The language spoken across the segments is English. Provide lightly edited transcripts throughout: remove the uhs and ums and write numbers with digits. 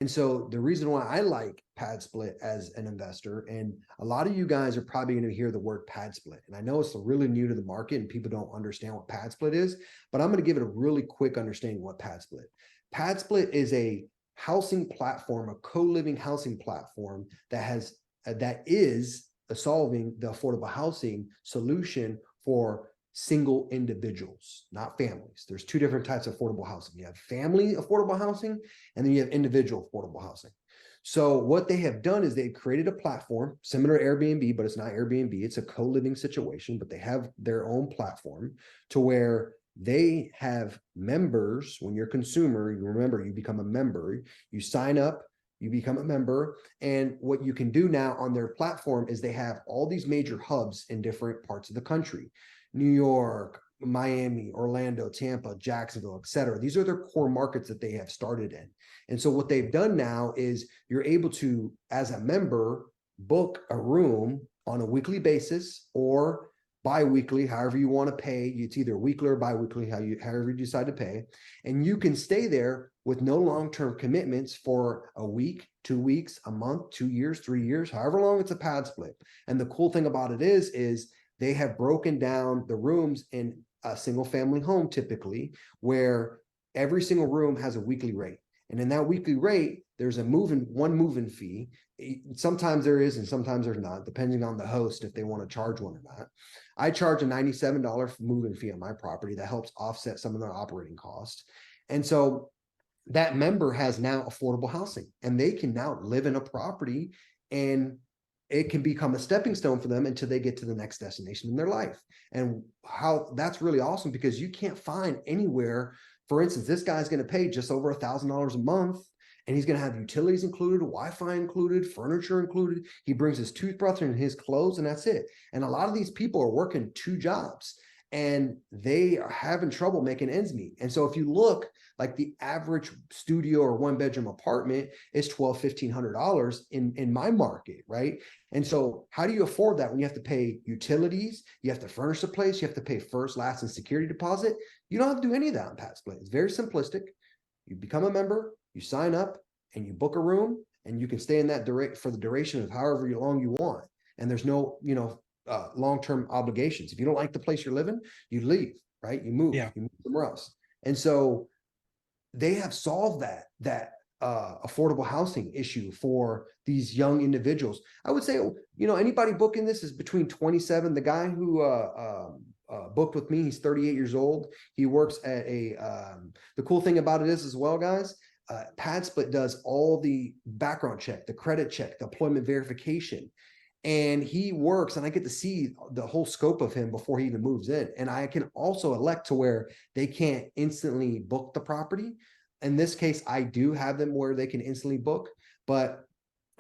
And so the reason why I like PadSplit as an investor, and a lot of you guys are probably going to hear the word PadSplit, and I know it's really new to the market and people don't understand what PadSplit is, but I'm going to give it a really quick understanding what PadSplit. PadSplit is a housing platform, a co-living housing platform that is solving the affordable housing solution for single individuals, not families. There's two different types of affordable housing. You have family affordable housing, and then you have individual affordable housing. So what they have done is they've created a platform similar to Airbnb, but it's not Airbnb. It's a co-living situation, but they have their own platform to where they have members. When you're a consumer, you remember, you become a member, you sign up, you become a member. And what you can do now on their platform is they have all these major hubs in different parts of the country. New York, Miami, Orlando, Tampa, Jacksonville, et cetera. These are their core markets that they have started in. And so what they've done now is you're able to, as a member, book a room on a weekly basis or bi-weekly, however you want to pay. It's either weekly or bi-weekly, however you decide to pay. And you can stay there with no long-term commitments for a week, 2 weeks, a month, 2 years, 3 years, however long it's a PadSplit. And the cool thing about it is they have broken down the rooms in a single family home, typically, where every single room has a weekly rate. And in that weekly rate, there's one move-in fee. Sometimes there is, and sometimes there's not, depending on the host, if they want to charge one or not. I charge a $97 move-in fee on my property that helps offset some of the operating costs. And so that member has now affordable housing, and they can now live in a property, and it can become a stepping stone for them until they get to the next destination in their life. And how that's really awesome, because you can't find anywhere. For instance, this guy's going to pay just over $1,000 a month, and he's going to have utilities included, Wi-Fi included, furniture included. He brings his toothbrush and his clothes, and that's it. And a lot of these people are working 2 jobs, and they are having trouble making ends meet. And so if you look, like the average studio or 1-bedroom apartment is $1,200-$1,500 in my market, right? And so how do you afford that when you have to pay utilities, you have to furnish the place, you have to pay first, last, and security deposit? You don't have to do any of that on PadSplit. It's very simplistic. You become a member, you sign up, and you book a room, and you can stay in that for the duration of however long you want. And there's no, long-term obligations. If you don't like the place you're living, you leave, right? You move somewhere else. And so they have solved that affordable housing issue for these young individuals. I would say, anybody booking this is between 27. The guy who booked with me, he's 38 years old. He works at the cool thing about it is as well, guys, PadSplit does all the background check, the credit check, the employment verification. And he works, and I get to see the whole scope of him before he even moves in. And I can also elect to where they can't instantly book the property. In this case, I do have them where they can instantly book, but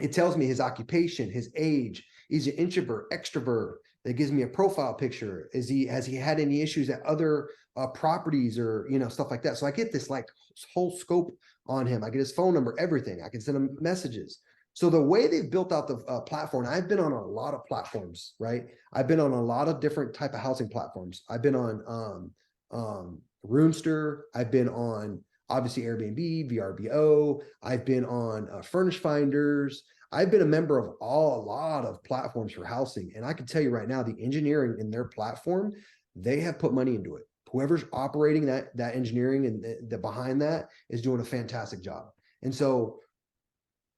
it tells me his occupation, his age, is he introvert, extrovert. That gives me a profile picture. Has he had any issues at other properties or stuff like that? So I get this whole scope on him. I get his phone number, everything. I can send him messages. So the way they've built out the platform, I've been on a lot of platforms, right? I've been on a lot of different type of housing platforms. I've been on Roomster. I've been on obviously Airbnb, VRBO. I've been on Furnished Finders. I've been a member of a lot of platforms for housing. And I can tell you right now, the engineering in their platform, they have put money into it. Whoever's operating that engineering and the behind that is doing a fantastic job. And so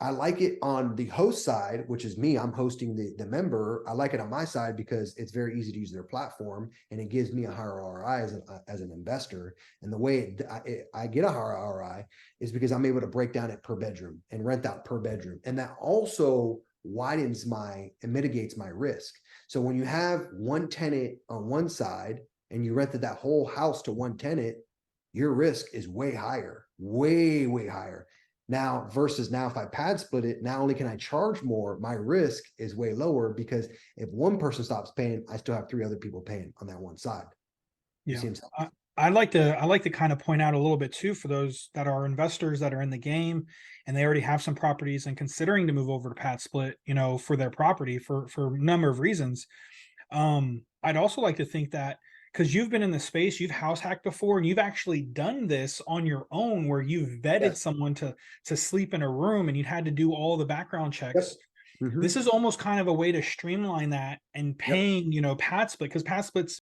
I like it on the host side, which is me. I'm hosting the member. I like it on my side because it's very easy to use their platform, and it gives me a higher ROI as an investor. And the way I get a higher ROI is because I'm able to break down it per bedroom and rent out per bedroom. And that also widens and mitigates my risk. So when you have one tenant on one side and you rented that whole house to one tenant, your risk is way higher, way, way higher. Now, versus now, if I PadSplit it, not only can I charge more, my risk is way lower, because if one person stops paying, I still have 3 other people paying on that one side. Yeah. I like to kind of point out a little bit too, for those that are investors that are in the game and they already have some properties and considering to move over to PadSplit, for their property for a number of reasons. I'd also like to think that because you've been in the space, you've house hacked before, and you've actually done this on your own, where you've vetted Yes. someone to sleep in a room, and you had to do all the background Yep. checks. Mhm. This is almost kind of a way to streamline that and Yep. paying, PadSplit, because PadSplit's